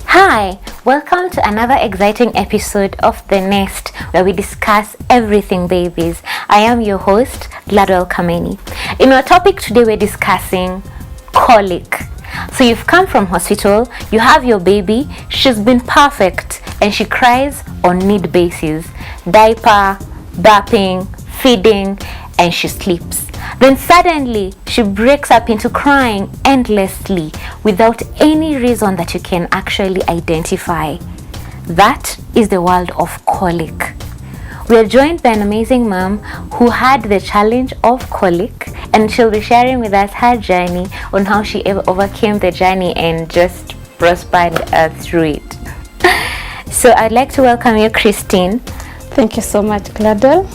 Hi, welcome to another exciting episode of The Nest, where we discuss everything babies. I am your host, Gladwell Kameni. In our topic today, we're discussing colic. So you've come from hospital, you have your baby, she's been perfect, and she cries on need basis. Diaper, burping, feeding, and she sleeps. Then suddenly she breaks up into crying endlessly without any reason that you can actually identify. That is the world of colic. We are joined by an amazing mom who had the challenge of colic, and she'll be sharing with us her journey on how she overcame the journey and just prospered through it. So I'd like to welcome you, Christine. Thank you so much, Gladwell.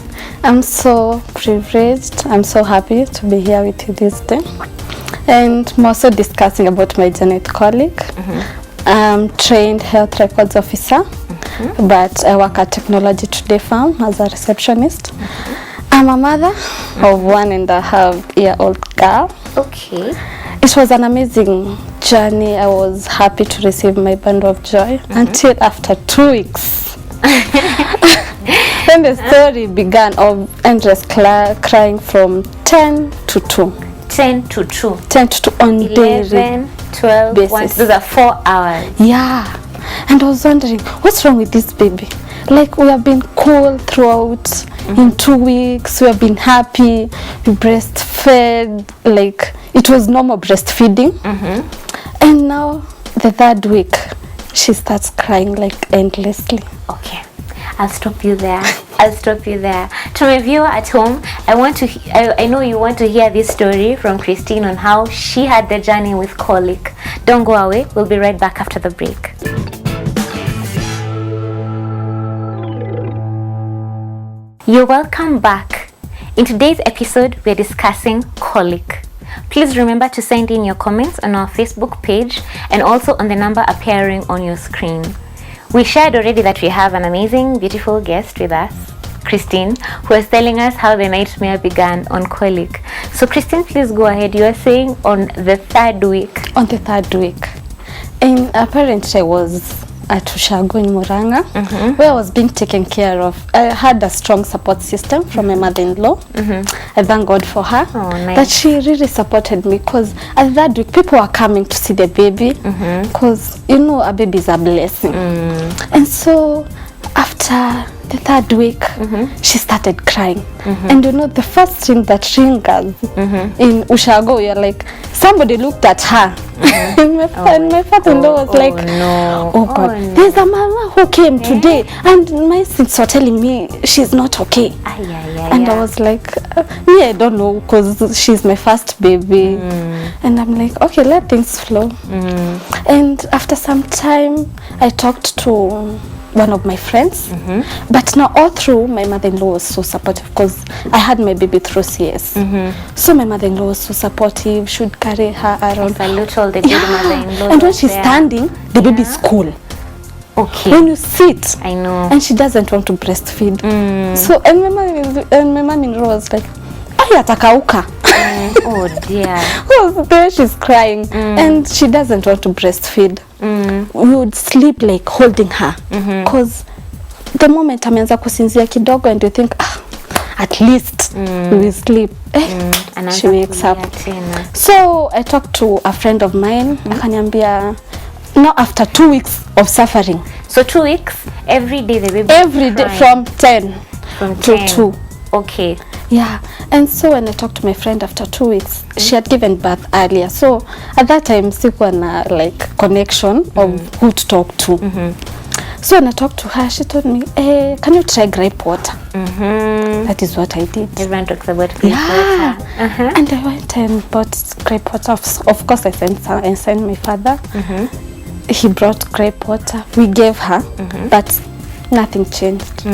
I'm so privileged. I'm so happy to be here with you this day. And I'm also discussing about my journey with colic. I'm trained health records officer, but I work at Technology Today Farm as a receptionist. I'm a mother of 1.5-year-old girl. Okay. It was an amazing journey. I was happy to receive my bundle of joy until after 2 weeks. Then the story began of endless crying from 10 to 2. 10 to 2. 10 to 2 on 11, 12, basis. 1. Those are 4 hours. Yeah. And I was wondering, what's wrong with this baby? Like, we have been cool throughout. In 2 weeks, we have been happy. We breastfed. Like, it was normal breastfeeding. And now, the 3rd week, she starts crying like endlessly. Okay, I'll stop you there. To my viewer at home, I know you want to hear this story from Christine on how she had the journey with colic. Don't go away. We'll be right back after the break. You're welcome back. In today's episode, we're discussing colic. Please remember to send in your comments on our Facebook page and also on the number appearing on your screen. We shared already that we have an amazing, beautiful guest with us, Christine, who is telling us how the nightmare began on colic. So Christine, please go ahead. You are saying on the 3rd week. On the 3rd week. And apparently I was at Ushago in Muranga, where I was being taken care of. I had a strong support system from my mother-in-law. I thank God for her. Oh, nice. That she really supported me, because at that week people were coming to see the baby, because you know a baby is a blessing. And so after the 3rd week, she started crying. And you know, the first thing that triggers in Ushago, you're like, somebody looked at her. And my father-in-law was like, no. oh God, there's a mama who came today, and my instincts were telling me she's not okay. And I was like, me, I don't know, because she's my first baby. And I'm like, okay, let things flow. And after some time, I talked to one of my friends, but now all through, my mother-in-law was so supportive, because I had my baby through CS. So my mother-in-law was so supportive. She would carry her around. Salute all the good mother-in-law. And when she's standing, the baby is cool. Okay. When you sit, I know. and she doesn't want to breastfeed. So and my mom-in-law was like, "Ay, atakauka." Oh dear. Well, there she's crying, and she doesn't want to breastfeed. We would sleep like holding her, because the moment ameanza kusinzia kidogo and you think, at least we will sleep, she wakes up. So I talked to a friend of mine, akaniambia, now after 2 weeks of suffering. So 2 weeks, every day the baby Every day from 10 to 2. Okay. Yeah, and so when I talked to my friend after 2 weeks, she had given birth earlier. So at that time, sikuwa na like connection of who to talk to. So when I talked to her, she told me, can you try grape water? That is what I did. Everyone talks about grape water. And I went and bought grape water. Of course, I sent my father. He brought grape water. We gave her, but nothing changed.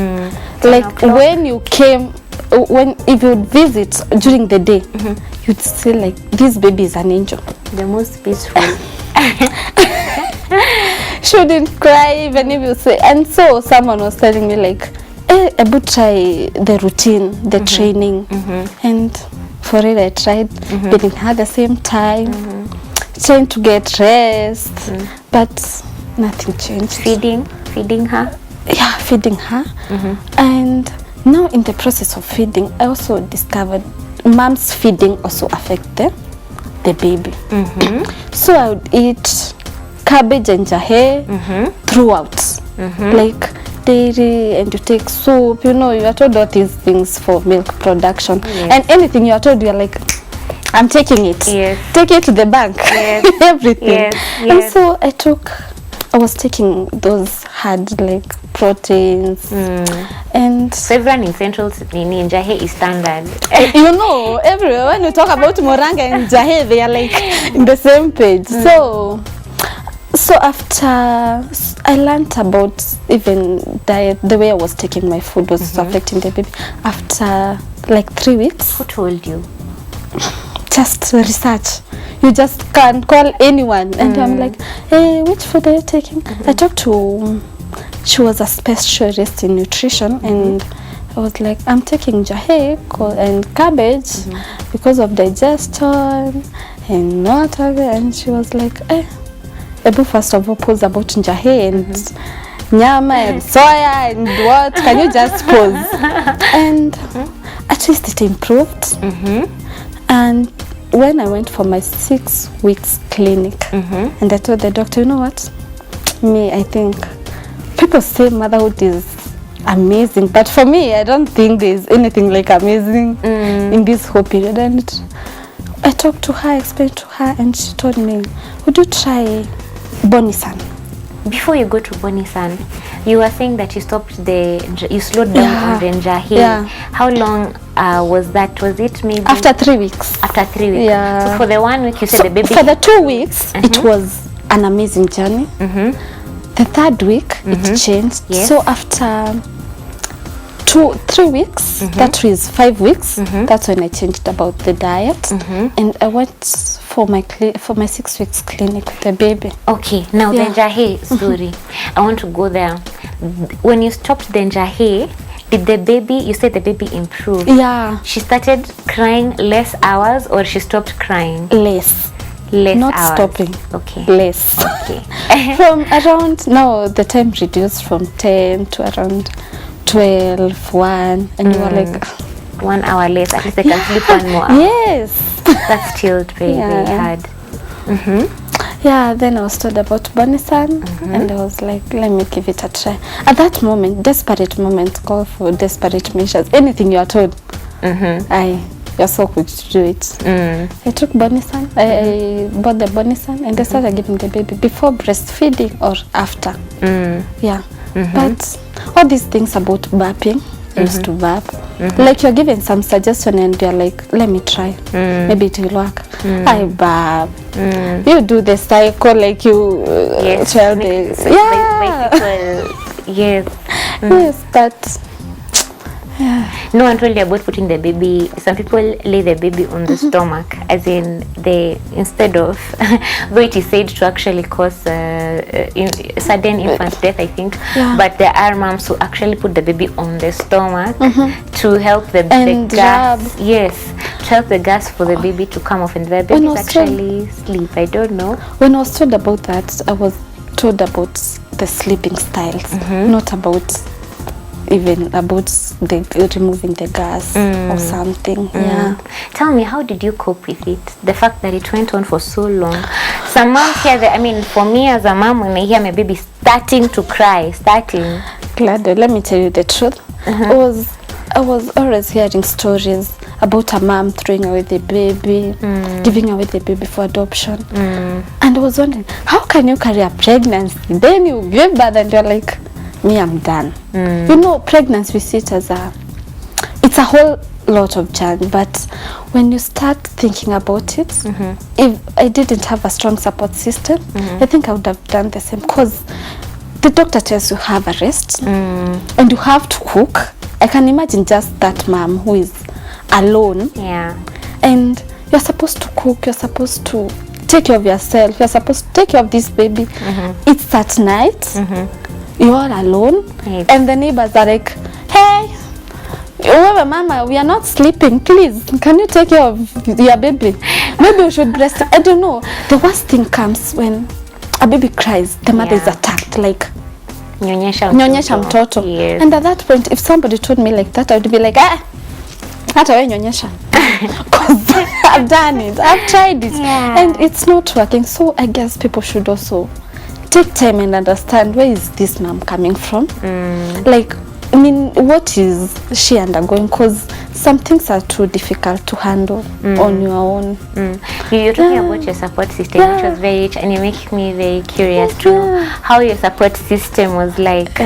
Like when you came, if you would visit during the day, you'd see like this baby is an angel. The most peaceful. Shouldn't cry even if you say. And so someone was telling me like, I would try the routine, the training, and for it I tried feeding her at the same time, trying to get rest, but nothing changed. Feeding her? Yeah, feeding her. And now in the process of feeding, I also discovered mom's feeding also affect the baby. So I would eat cabbage and jahe throughout, like dairy, and you take soup. You know, you are told all these things for milk production, and anything you are told, you are like, I'm taking it. Take it to the bank. Everything. And so I was taking those hard like proteins, and so everyone in Central in Jahe is standard. You know, everywhere when you talk about Moranga and Jahe, they are like in the same page. So after I learned about even diet, the way I was taking my food was affecting the baby. After like 3 weeks. Who told you? Just research. You just can call anyone, and I'm like, hey, which food are you taking? I talked to, she was a specialist in nutrition, and I was like, I'm taking jahe and cabbage because of digestion and not having. And she was like, Ebu, first of all, pause about jahe and nyama and soya and what? Can you just pause? And at least it improved. And when I went for my 6 weeks clinic, and I told the doctor, you know what, I think people say motherhood is amazing, but for me, I don't think there's anything like amazing in this whole period. And I talked to her, explained to her, and she told me, would you try Bonisan? Before you go to Bonisan, you were saying that you slowed down on the jahe. How long was that? Was it maybe after 3 weeks? After 3 weeks. So for the 1 week, you said the baby. For the 2 weeks, it was an amazing journey. The 3rd week, it changed. So after 3 weeks, that was 5 weeks. That's when I changed about the diet, and I went for my 6 weeks clinic with the baby. Okay, now the jahe story. I want to go there. When you stopped the jahe, did the baby? You said the baby improved. Yeah. She started crying less hours, or she stopped crying? Less not hours. Stopping. Okay. Less. Okay. From around, now the time reduced from 10 to around 12, 1, and you were like 1 hour less. At least I can sleep 1 more hour. Yes. That's still very hard. Yeah, then I was told about Bonisan, and I was like, let me give it a try. At that moment, desperate moment call for desperate measures. Anything you are told, you're so quick to do it. I took Bonisan, I bought the Bonisan, and I started giving the baby before breastfeeding or after. Yeah, but all these things about burping, I used to burp. Like you're given some suggestion and you're like, let me try, maybe it will work. I burp. You do the cycle like you tell this. Yes, but no one told you about putting the baby. Some people lay the baby on the stomach, as in instead of though it is said to actually cause sudden infant death, I think, but there are moms who actually put the baby on the stomach to help the gas. Yes, to help the gas for the baby to come off, and the baby actually sleep. I don't know. When I was told about that, I was told about the sleeping styles, not about even about removing the gas or something. Tell me, how did you cope with it? The fact that it went on for so long. Some moms hear I mean, for me as a mom, when I hear my baby starting to cry, Glad, let me tell you the truth. I was always hearing stories about a mom throwing away the baby, giving away the baby for adoption. And I was wondering, how can you carry a pregnancy? Then you give birth and you're like, me, I'm done. You know, pregnancy, we see it as it's a whole lot of journey, but when you start thinking about it, if I didn't have a strong support system, I think I would have done the same, because the doctor tells you have a rest and you have to cook. I can imagine just that mom who is alone, and you're supposed to cook, you're supposed to take care of yourself, you're supposed to take care of this baby. It's at night, you're all alone, and the neighbors are like, hey, mama, we are not sleeping, please, can you take care of your baby? Maybe we should breast. I don't know. The worst thing comes when a baby cries, the mother is attacked, like nyonyesha mtoto. Yes. And at that point, if somebody told me like that, I would be like, hata we nyonyesha. Because I've done it, I've tried it, and it's not working. So I guess people should also take time and understand, where is this mom coming from? Like, I mean, what is she undergoing? Because some things are too difficult to handle on your own. You're talking about your support system, which was very rich, and you make me very curious to know how your support system was like.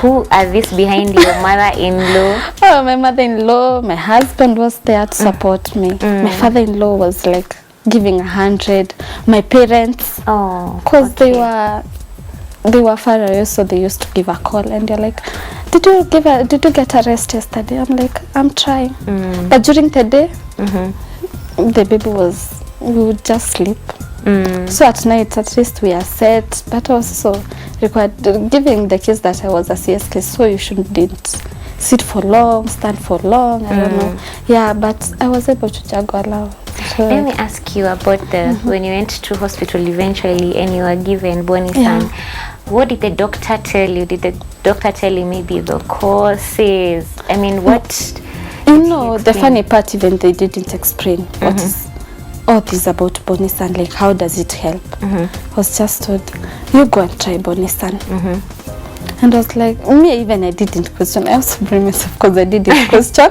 Who are this behind your mother-in-law? Oh, my mother-in-law, my husband was there to support me. My father-in-law was like giving 100. My parents, because they were far away, so they used to give a call, and they're like, did you get a rest yesterday? I'm like, I'm trying. But during the day, the baby we would just sleep. So at night, at least we are set, but also required, giving the case that I was a CS case, so you shouldn't sit for long, stand for long, I don't know. Yeah, but I was able to juggle along. So let me ask you about the when you went to hospital eventually and you were given Bonnie son. What did the doctor tell you? Did the doctor tell you maybe the courses? I mean, what? You know, the funny part, even they didn't explain what is all this about Bonnie son, like how does it help? I was just told, you go and try Bonnie son. And I was like, I didn't question. I also blame myself because I didn't question.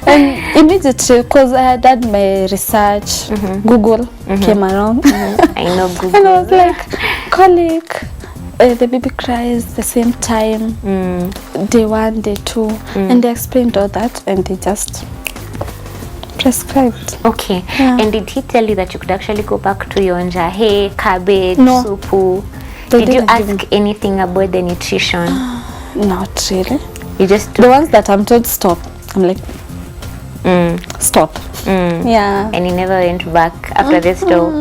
And immediately, because I had done my research, Google came around. I know Google. And I was like, Colic, the baby cries the same time, day 1, day 2. And they explained all that, and they just prescribed. Okay. And did he tell you that you could actually go back to your njahe, cabbage, soup? Did you ask anything about the nutrition? Not really. You just the ones that I'm told stop. I'm like, stop. Yeah. And you never went back after the stop?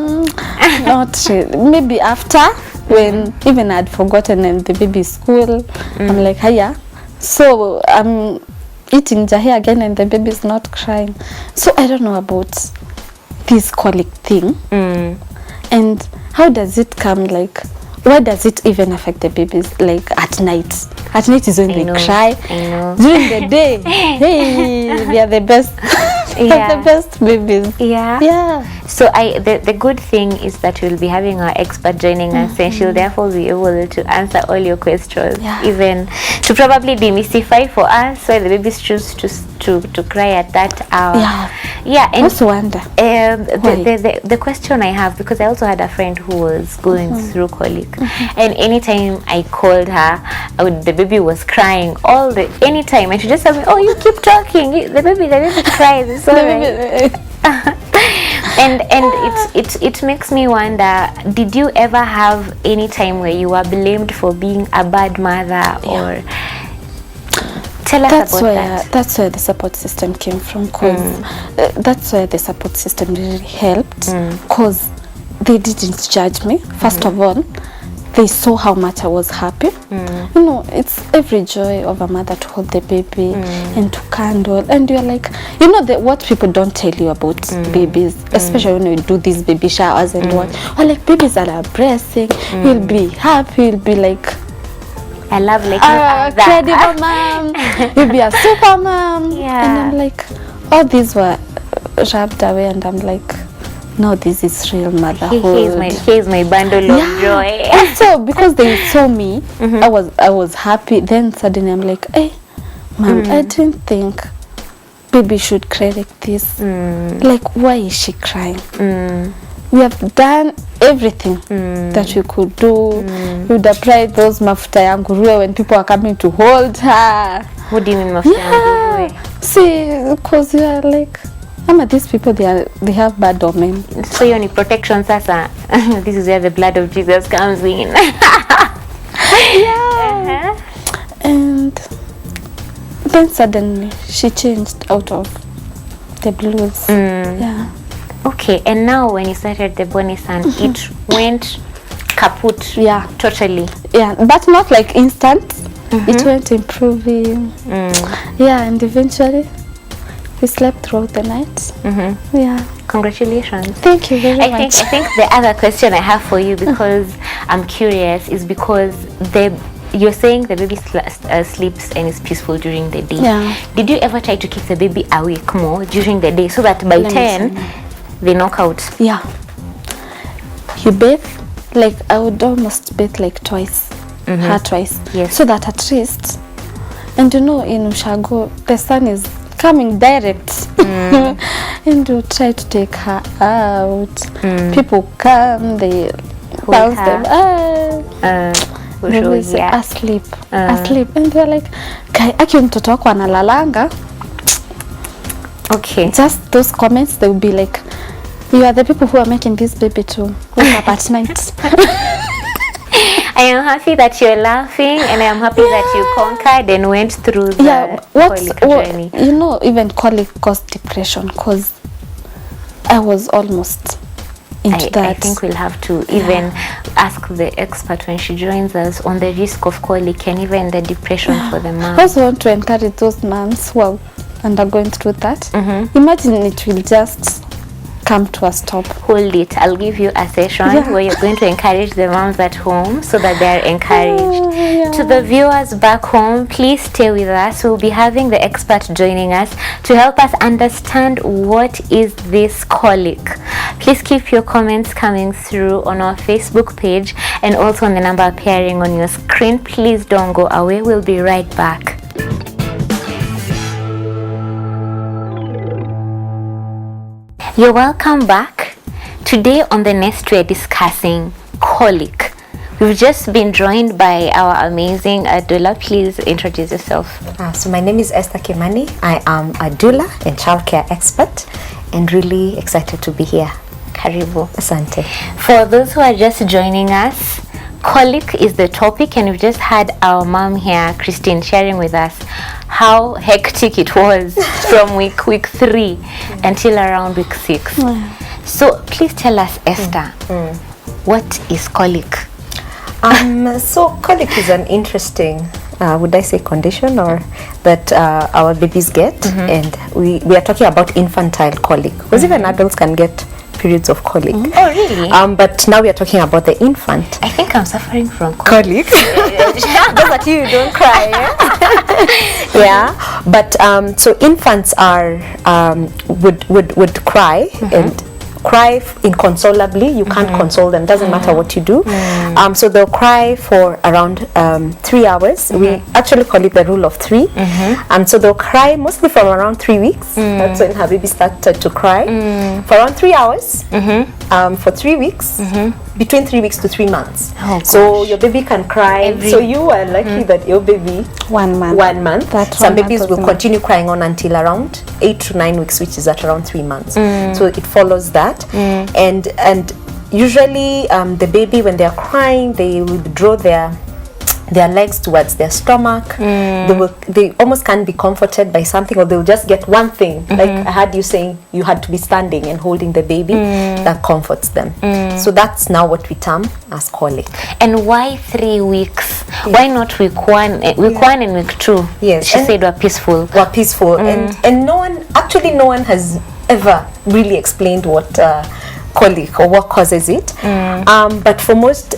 Not really. Maybe after, when even I'd forgotten and the baby is school, I'm like, hiya. So I'm eating jahe again and the baby is not crying. So I don't know about this colic thing. And how does it come, like, why does it even affect the babies, like at night? At night is when they cry. I know. During the day, hey, they are the best. They're the best babies. Yeah. So the good thing is that we'll be having our expert joining us, and she'll therefore be able to answer all your questions, even to probably demystify for us why the babies choose to cry at that hour. And I also wonder. The question I have, because I also had a friend who was going through colic, and anytime I called her, the baby was crying anytime, and she just told me, "Oh, you keep talking. The baby cries. It's all right." And it makes me wonder, did you ever have any time where you were blamed for being a bad mother, or tell us about that? That's where the support system came from, because that's where the support system really helped, because they didn't judge me. First of all, they saw how much I was happy. You know, it's every joy of a mother to hold the baby and to cuddle, and you're like, you know, what people don't tell you about babies, especially when you do these baby showers and what, or like babies that are breasting, you'll be happy, you'll be like, I love like credible mom, you'll be a super mom. And I'm like, all these were wrapped away, and I'm like, no, this is real motherhood. Here's my bundle of joy. And so because they saw me, I was happy. Then suddenly I'm like, hey, mom, I didn't think baby should cry like this. Like, why is she crying? We have done everything that we could do. We would apply those mafuta ya nguruwe when people are coming to hold her. What do you mean mafuta ya nguruwe? See, because you are like, these people, they have bad omen. So you need protection, sasa. This is where the blood of Jesus comes in. And then suddenly she changed out of the blues. Okay, and now when you started the Bonnie son, it went kaput. Totally. But not like instant. It went improving. And eventually we slept throughout the night. Congratulations. Thank you very much. I think the other question I have for you, because I'm curious, is because you're saying the baby sleeps and is peaceful during the day. Yeah. Did you ever try to keep the baby awake more during the day so that by 10 they knock out? Yeah. You bathe, like I would almost bathe like twice, her twice. Yes. So that at least, and in Ushago, the sun is coming direct. And you try to take her out. People come, they bounce them. They say, asleep. And they're like, aki mtoto wako analalanga. Okay. Just those comments, they will be like, you are the people who are making this baby to wake up at night. I am happy that you're laughing, and I am happy that you conquered and went through the colic journey. Even colic caused depression, because I was almost into that. I think we'll have to even ask the expert when she joins us on the risk of colic and even the depression for the mom. I also want to encourage those moms who are undergoing through that. Imagine it will just come to a stop. Hold it. I'll give you a session where you're going to encourage the moms at home so that they're encouraged. To the viewers back home, please stay with us. We'll be having the expert joining us to help us understand what is this colic. Please keep your comments coming through on our Facebook page and also on the number appearing on your screen. Please don't go away. We'll be right back. You're welcome back. Today on the Nest we're discussing colic. We've just been joined by our amazing doula. Please introduce yourself. So my name is Esther Kimani. I am a doula and childcare expert and really excited to be here. Karibu. Asante. For those who are just joining us, colic is the topic, and we've just had our mom here, Christine, sharing with us how hectic it was from week 3 until around week 6. So please tell us, Esther, what is colic? So colic is an interesting, would I say condition, or that our babies get, and we are talking about infantile colic, because even adults can get periods of colic. Oh, really? But now we are talking about the infant. I think I'm suffering from colic. Those are you don't cry. Yeah, but so infants are would cry and cry inconsolably. You can't console them, doesn't matter what you do. So they'll cry for around 3 hours. We actually call it the rule of 3. So they'll cry mostly from around 3 weeks. That's when her baby started to cry for around 3 hours, for 3 weeks, between 3 weeks to 3 months. So your baby can cry. So you are lucky that your baby 1 month. 1 month. Some babies will continue crying on until around 8 to 9 weeks, which is at around 3 months. So it follows that. And usually the baby, when they're crying, they withdraw their legs towards their stomach. They almost can't be comforted by something, or they'll just get one thing. Like I heard you saying you had to be standing and holding the baby, that comforts them. So that's now what we term as colic. And why 3 weeks? Why not week 1? Week 1 and week 2. Yes, she said were peaceful. And no one has ever really explained what colic or what causes it. But for most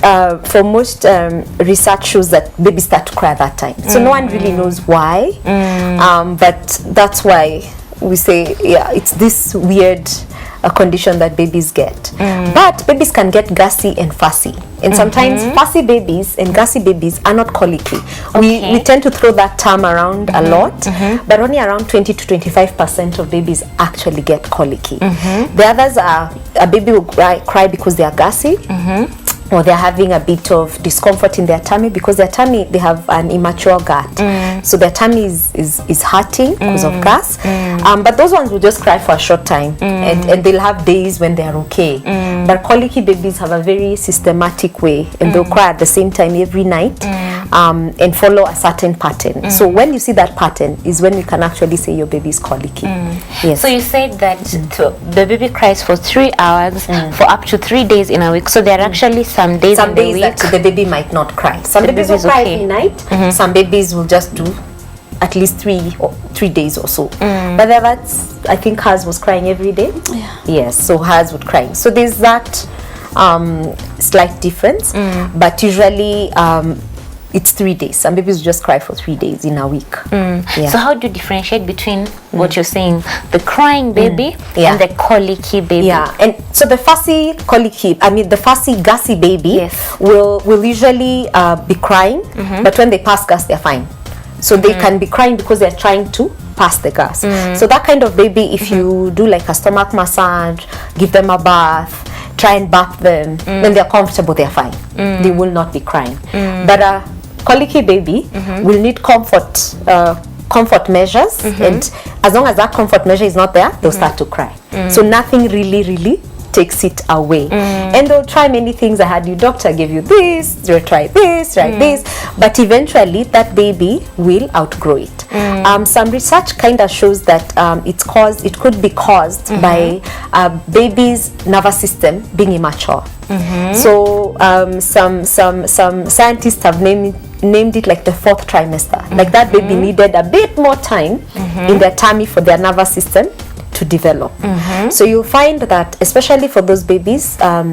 research shows that babies start to cry at that time. So no one really knows why. But that's why we say, it's this weird condition that babies get. But babies can get gassy and fussy. And sometimes fussy babies and gassy babies are not colicky. We tend to throw that term around a lot, but only around 20 to 25% of babies actually get colicky. The others are, a baby will cry because they are gassy, or they're having a bit of discomfort in their tummy, because their tummy, they have an immature gut. So their tummy is hurting because of gas. But those ones will just cry for a short time, and they'll have days when they're okay. But colicky babies have a very systematic way, and they'll cry at the same time every night, and follow a certain pattern. So when you see that pattern is when we can actually say your baby is colicky. Yes. So you said that the baby cries for 3 hours for up to 3 days in a week. So there are actually some days in the week that the baby might not cry. Some babies will cry every night. Some babies will just do at least 3 3 days or so. But that's, I think hers was crying every day. Yeah. Yes, so hers would cry. So there's that slight difference, but usually it's 3 days. Some babies just cry for 3 days in a week. Yeah. So how do you differentiate between what you're saying, the crying baby Yeah. and the colicky baby? Yeah, and so the fussy colicky, the fussy gassy baby Yes. will usually be crying, but when they pass gas, they're fine. So they can be crying because they're trying to pass the gas. So that kind of baby, if you do like a stomach massage, give them a bath, try and bath them, when they're comfortable, they're fine. They will not be crying. But a colicky baby will need comfort measures, and as long as that comfort measure is not there, they'll start to cry. So nothing really takes it away, and they'll try many things. I had your doctor give you this, they'll try this, but eventually that baby will outgrow it. Some research kind of shows that it could be caused by baby's nervous system being immature. So some scientists have named it like the 4th trimester. Like that baby needed a bit more time in their tummy for their nervous system to develop. So you'll find that, especially for those babies, I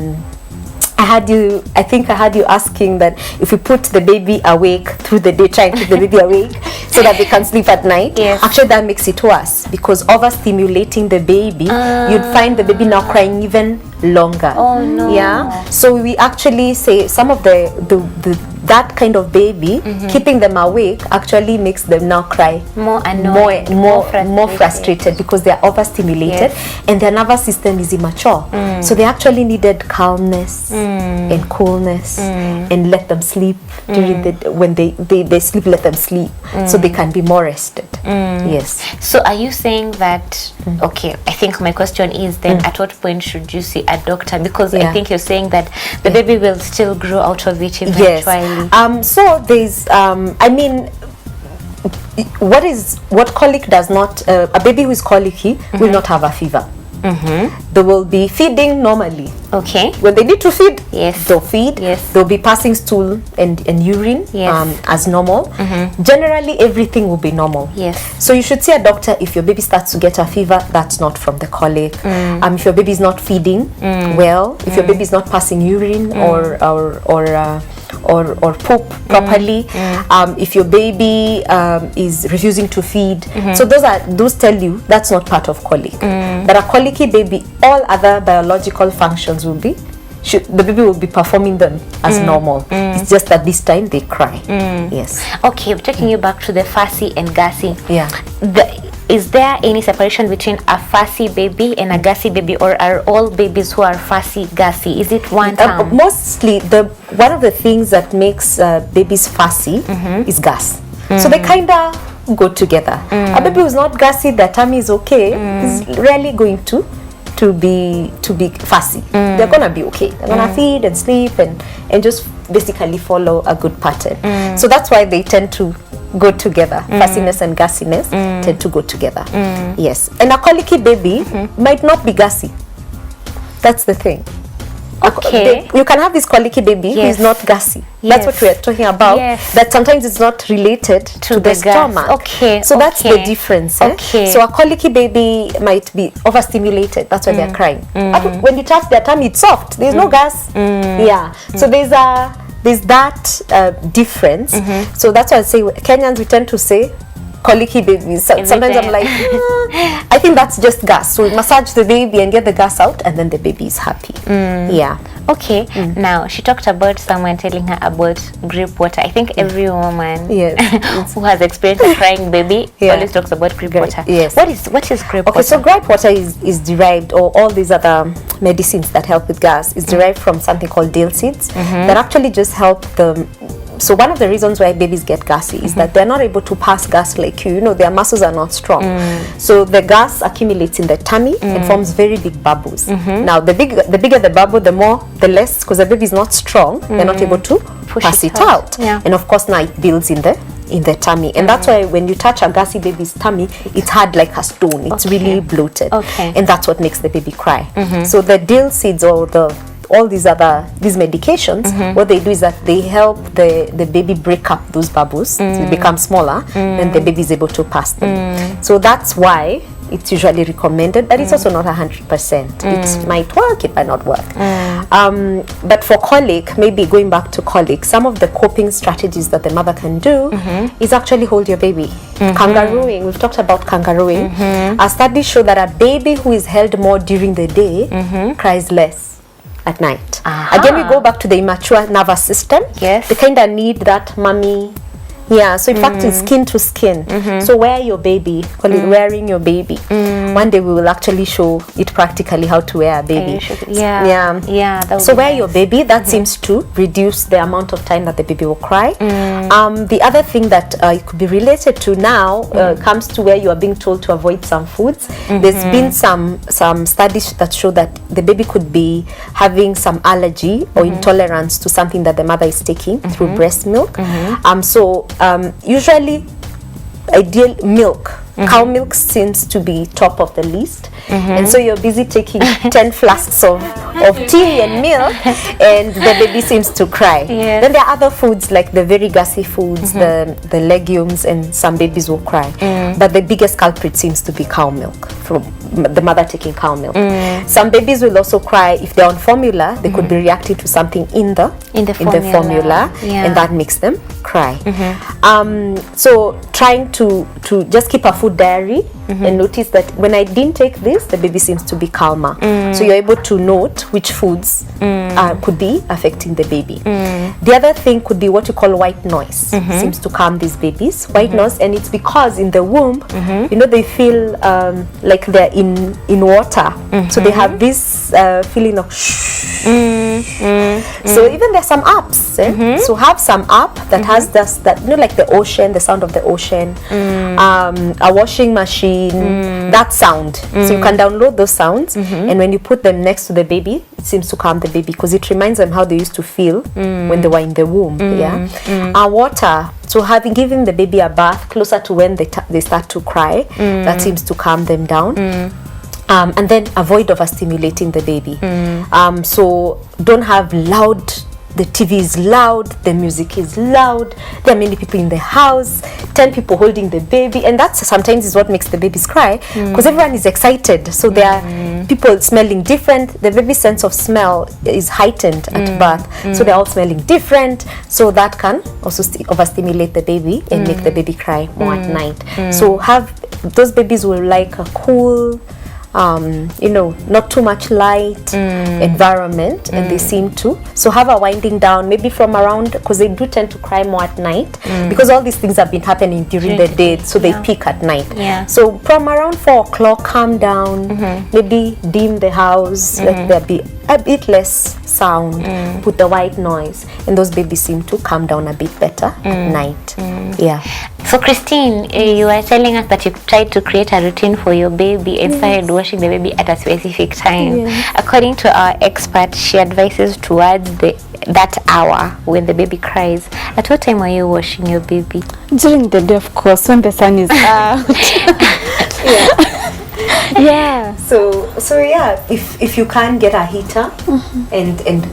think I had you asking that if we put the baby awake through the day, trying to keep the baby awake so that they can sleep at night, actually that makes it worse, because overstimulating the baby, you'd find the baby now crying even longer. Oh no. Yeah. So we actually say some of that kind of baby, keeping them awake actually makes them now cry More frustrated because they are overstimulated and their nervous system is immature. So they actually needed calmness and coolness and let them sleep during when they sleep, let them sleep so they can be more rested. Yes. So are you saying that, okay, I think my question is then at what point should you see a doctor? Because I think you're saying that the baby will still grow out of it eventually. So there's what colic does not, a baby who is colicky will not have a fever. They will be feeding normally. Okay. When they need to feed, yes, they'll feed. Yes. They'll be passing stool and urine as normal. Generally, everything will be normal. Yes. So you should see a doctor if your baby starts to get a fever. That's not from the colic. If your baby is not feeding well, if your baby is not passing urine or poop properly, if your baby is refusing to feed, so those tell you that's not part of colic. But a colicky baby, all other biological functions will be, the baby will be performing them as normal. It's just that this time they cry. Yes. Okay, taking you back to the fussy and gassy. Yeah. Is there any separation between a fussy baby and a gassy baby, or are all babies who are fussy gassy? Is it one term? Mostly, one of the things that makes babies fussy is gas. So they kind of go together. A baby who's not gassy, their tummy is okay, is rarely going to be fussy. They're gonna be okay. They're gonna feed and sleep and just basically follow a good pattern. So that's why they tend to go together. Fussiness and gassiness tend to go together. Yes. And a colicky baby might not be gassy. That's the thing. Okay. You can have this colicky baby who is not gassy. That's what we're talking about. That sometimes it's not related to the stomach. Okay. So that's the difference. Okay. So a colicky baby might be overstimulated. That's why they're crying. When you touch their tummy, it's soft. There's no gas. Yeah. So there's that difference. So that's why I say Kenyans, we tend to say colicky babies. Sometimes I'm like, I think that's just gas. So we massage the baby and get the gas out, and then the baby is happy. Yeah. Okay. Now she talked about someone telling her about grape water. I think every woman who has experienced a crying baby always talks about grape water. Yes. What is grape water? Okay, so grape water is derived, or all these other medicines that help with gas is derived from something called dill seeds that actually just help them. So one of the reasons why babies get gassy is that they're not able to pass gas like you. Their muscles are not strong. So the gas accumulates in the tummy and forms very big bubbles. Now the bigger the bubble, the less, because the baby is not strong, they're not able to pass it out. And of course now it builds in the tummy, and that's why when you touch a gassy baby's tummy, it's hard like a stone. It's really bloated, and that's what makes the baby cry. So the dill seeds, or all these medications, what they do is that they help the baby break up those bubbles, so they become smaller, and the baby is able to pass them. So that's why it's usually recommended, but it's also not 100%. It might work, it might not work. But for colic, maybe going back to colic, some of the coping strategies that the mother can do is actually hold your baby. Kangarooing, we've talked about kangarooing. Our studies show that a baby who is held more during the day cries less at night. Again, we go back to the immature nervous system. Yes. They kind of need that mommy. Yeah, so in fact it's skin to skin. So wear your baby, call it wearing your baby. One day we will actually show it practically how to wear a baby. So wear your baby, that seems to reduce the amount of time that the baby will cry. The other thing that it could be related to now comes to where you are being told to avoid some foods. There's been some studies that show that the baby could be having some allergy or intolerance to something that the mother is taking through breast milk. So usually ideal milk, cow milk seems to be top of the list, and so you're busy taking 10 flasks of tea and milk, and the baby seems to cry. Then there are other foods like the very gassy foods, the legumes, and some babies will cry, but the biggest culprit seems to be cow milk, from the mother taking cow milk. Some babies will also cry if they're on formula. They could be reacting to something in the formula, and that makes them cry. So trying to just keep a food diary and notice that when I didn't take this, the baby seems to be calmer. So you're able to note which foods could be affecting the baby. The other thing could be what you call white noise. Seems to calm these babies. White noise, and it's because in the womb, you know, they feel like they're in water. So they have this feeling of So even there's some apps. So have some app that has that, you know, like the ocean, the sound of the ocean, a washing machine, that sound. So you can download those sounds, and when you put them next to the baby, it seems to calm the baby because it reminds them how they used to feel when they were in the womb. Water. So giving the baby a bath closer to when they start to cry, that seems to calm them down. And then avoid overstimulating the baby. So don't have the TV is loud, the music is loud, there are many people in the house, 10 people holding the baby, and that sometimes is what makes the babies cry, because everyone is excited. So there are people smelling different, the baby's sense of smell is heightened at birth, so they're all smelling different, so that can also overstimulate the baby and make the baby cry more at night. So those babies will like a cool, you know, not too much light environment, and they seem to. So have a winding down, maybe from around, because they do tend to cry more at night, because all these things have been happening during the day, so they peak at night. So from around 4 o'clock, calm down, maybe dim the house, let there be a bit less sound, put the white noise, and those babies seem to calm down a bit better at night. So Christine, you were telling us that you tried to create a routine for your baby and started washing the baby at a specific time. According to our expert, she advises towards that hour when the baby cries. At what time are you washing your baby? During the day, of course, when the sun is out. So yeah, if you can get a heater and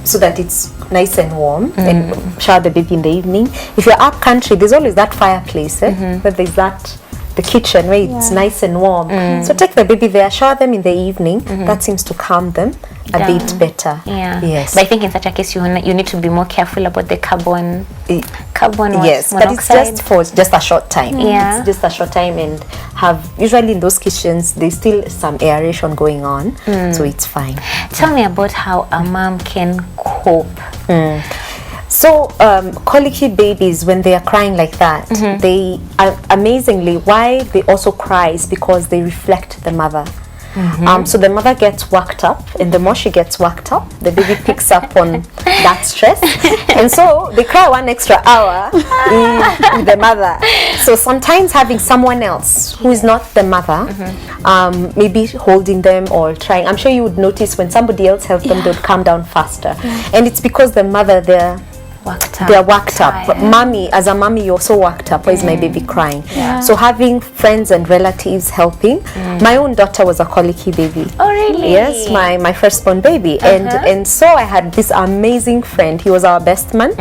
so that it's nice and warm, and shower the baby in the evening. If you're up country, there's always that fireplace, where there's the kitchen where it's nice and warm. So take the baby there, shower them in the evening. That seems to calm them a bit better. Yes. But I think in such a case you need to be more careful about the carbon yes, but it's just for a short time. It's just a short time, and usually in those kitchens there's still some aeration going on, so it's fine. Tell me about how a mom can cope. So colicky babies, when they are crying like that, they amazingly, why they also cry is because they reflect the mother. So the mother gets worked up, and the more she gets worked up, the baby picks up on that stress, and so they cry 1 extra hour with the mother. So sometimes having someone else who is not the mother, maybe holding them or trying. I'm sure you would notice when somebody else helps them, they'll calm down faster, and it's because the mother, worked up. They're worked up. Tired. Mommy, as a mommy, you're so worked up. Why is my baby crying? Yeah. So having friends and relatives helping. My own daughter was a colicky baby. Oh, really? Yes, my firstborn baby. And so I had this amazing friend. He was our best man.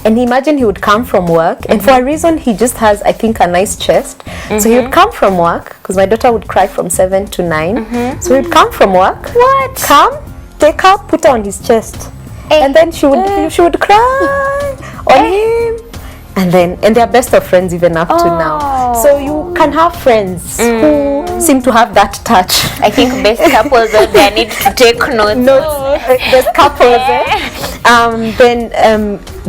And imagine he would come from work. And for a reason, he just has, I think, a nice chest. So he would come from work, because my daughter would cry from 7 to 9. So he would come from work. What? Come, take her, put her on his chest. And then she would cry on him. And they're best of friends even up to now. So you can have friends who seem to have that touch. I think best couples out there need to take notes. Best couples.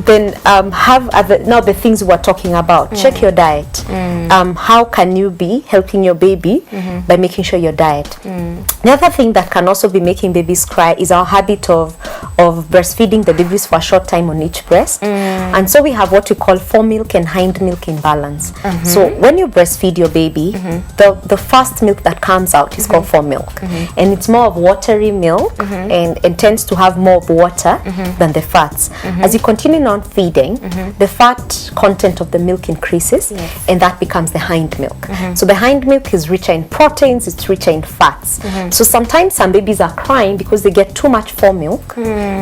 Then have the things we're talking about. Check your diet. How can you be helping your baby by making sure your diet? The other thing that can also be making babies cry is our habit of breastfeeding the babies for a short time on each breast. And so we have what we call foremilk and hind milk imbalance. So when you breastfeed your baby, the first milk that comes out is called foremilk. And it's more of watery milk and tends to have more of water than the fats. As you continue on feeding, the fat content of the milk increases, and that becomes the hind milk. So the hind milk is richer in proteins, it's richer in fats. So sometimes some babies are crying because they get too much foremilk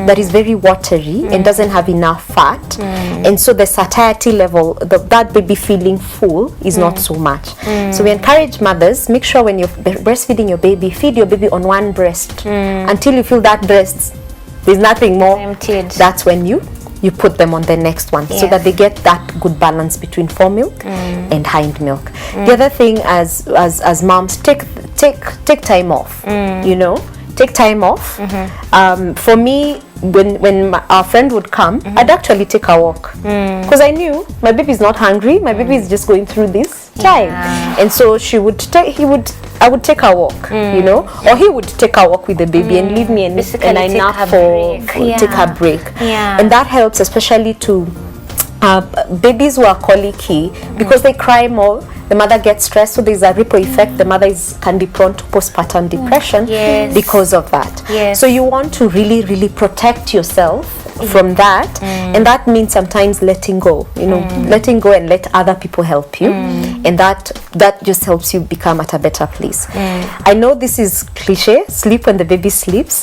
that is very watery and doesn't have enough fat, and so the satiety level, that baby feeling full is not so much. So we encourage mothers, make sure when you're breastfeeding your baby, feed your baby on one breast until you feel that breast there's nothing more Emptied. That's when you put them on the next one, so that they get that good balance between foremilk and hind milk. The other thing, as moms, take time off. Take time off. For me, when our friend would come, I'd actually take a walk, because I knew my baby is not hungry. My baby is just going through this time, and so I would take a walk, or he would take a walk with the baby and leave me and I nap take a break. And that helps, especially to babies who are colicky, because they cry more. The mother gets stressed, so there's a ripple effect. The mother can be prone to postpartum depression because of that. So you want to really, really protect yourself from that, and that means sometimes letting go, letting go and let other people help you, and that just helps you become at a better place. I know this is cliche, sleep when the baby sleeps,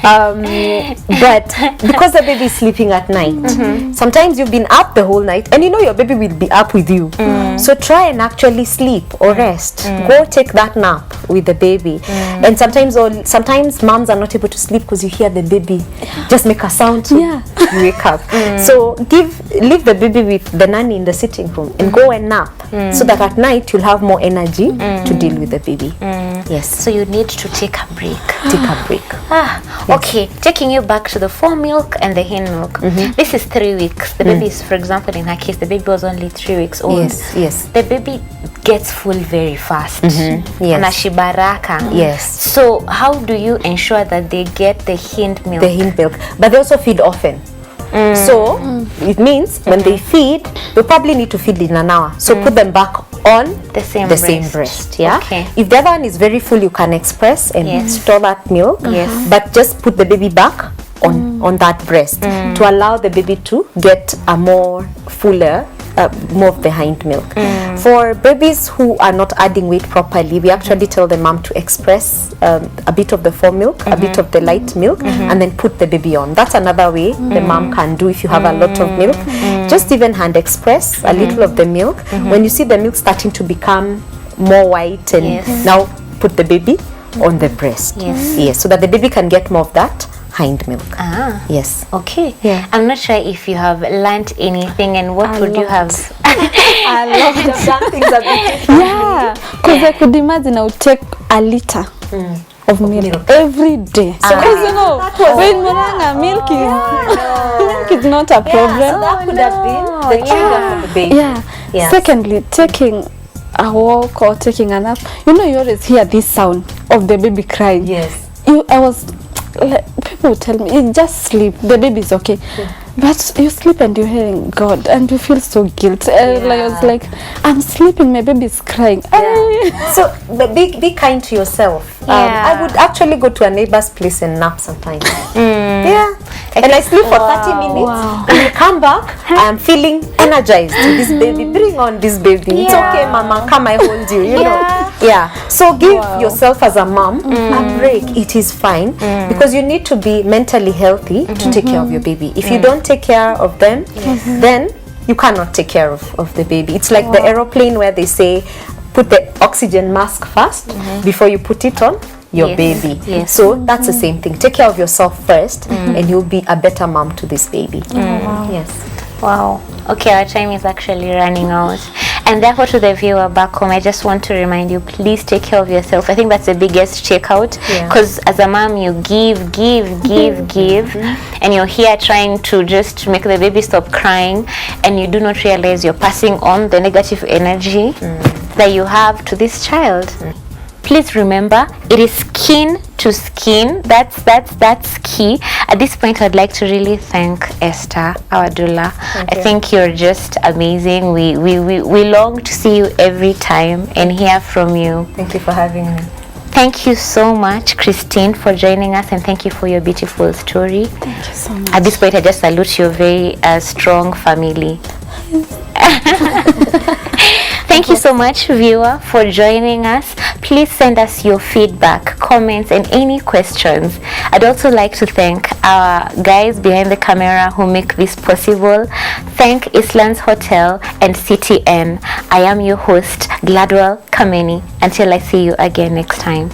but because the baby is sleeping at night, sometimes you've been up the whole night and your baby will be up with you. So try and actually sleep or rest. Go take that nap with the baby. And sometimes moms are not able to sleep because you hear the baby just make a sound to wake up. So leave the baby with the nanny in the sitting room and go and nap, so that at night you'll have more energy to deal with the baby. Yes. So you need to take a break. Take a break. Okay, taking you back to the foremilk and the hind milk. This is 3 weeks. The baby is, for example, in her case, the baby was only 3 weeks old. Yes. The baby gets full very fast. Anashibaraka. Yes. So how do you ensure that they get the hind milk? The hind milk. But they also feed often. So it means when they feed, you probably need to feed in an hour. So put them back on the same breast. Yeah. Okay. If the other one is very full, you can express and store that milk. Yes. But just put the baby back on that breast to allow the baby to get a more fuller, more of the hind milk. For babies who are not adding weight properly, we actually tell the mom to express a bit of the foremilk, a bit of the light milk, and then put the baby on. That's another way the mom can do if you have a lot of milk. Just even hand express a little of the milk. When you see the milk starting to become more white, and now put the baby on the breast. Yes, so that the baby can get more of that hind milk. Yes. Okay. Yeah. I'm not sure if you have learned anything, and what would you have? I love I've done things a bit. because I could imagine I would take a liter of milk every day. So because when Moranga milk is not a problem. That could have been the trigger for the baby. Yeah. Secondly, taking a walk or taking a nap, you always hear this sound of the baby crying. Yes. People would tell me, just sleep, the baby's okay. But you sleep and you're hearing God and you feel so guilty. I was like, I'm sleeping, my baby's crying. So be kind to yourself. I would actually go to a neighbor's place and nap sometimes. and I sleep for 30 minutes. When I come back, I am feeling energized. This baby, bring on this baby. It's okay, mama, come, I hold you, you know. Yeah. So give yourself as a mom a break. It is fine because you need to be mentally healthy to take care of your baby. If you don't take care of them, then you cannot take care of the baby. It's like the aeroplane where they say put the oxygen mask first before you put it on your baby. So that's the same thing. Take care of yourself first and you'll be a better mom to this baby. Yes. Wow. Okay, our time is actually running out. And therefore, to the viewer back home, I just want to remind you, please take care of yourself. I think that's the biggest checkout, because as a mom, you give, and you're here trying to just make the baby stop crying, and you do not realize you're passing on the negative energy that you have to this child. Please remember, it is skin to skin. That's key. At this point, I'd like to really thank Esther, our doula. I think you're just amazing. We long to see you every time and hear from you. Thank you for having me. Thank you so much, Christine, for joining us, and thank you for your beautiful story. Thank you so much. At this point, I just salute your very strong family. Thank you so much, viewer, for joining us. Please send us your feedback, comments, and any questions. I'd also like to thank our guys behind the camera who make this possible. Thank Islands Hotel and CTN. I am your host, Gladwell Kameni. Until I see you again next time.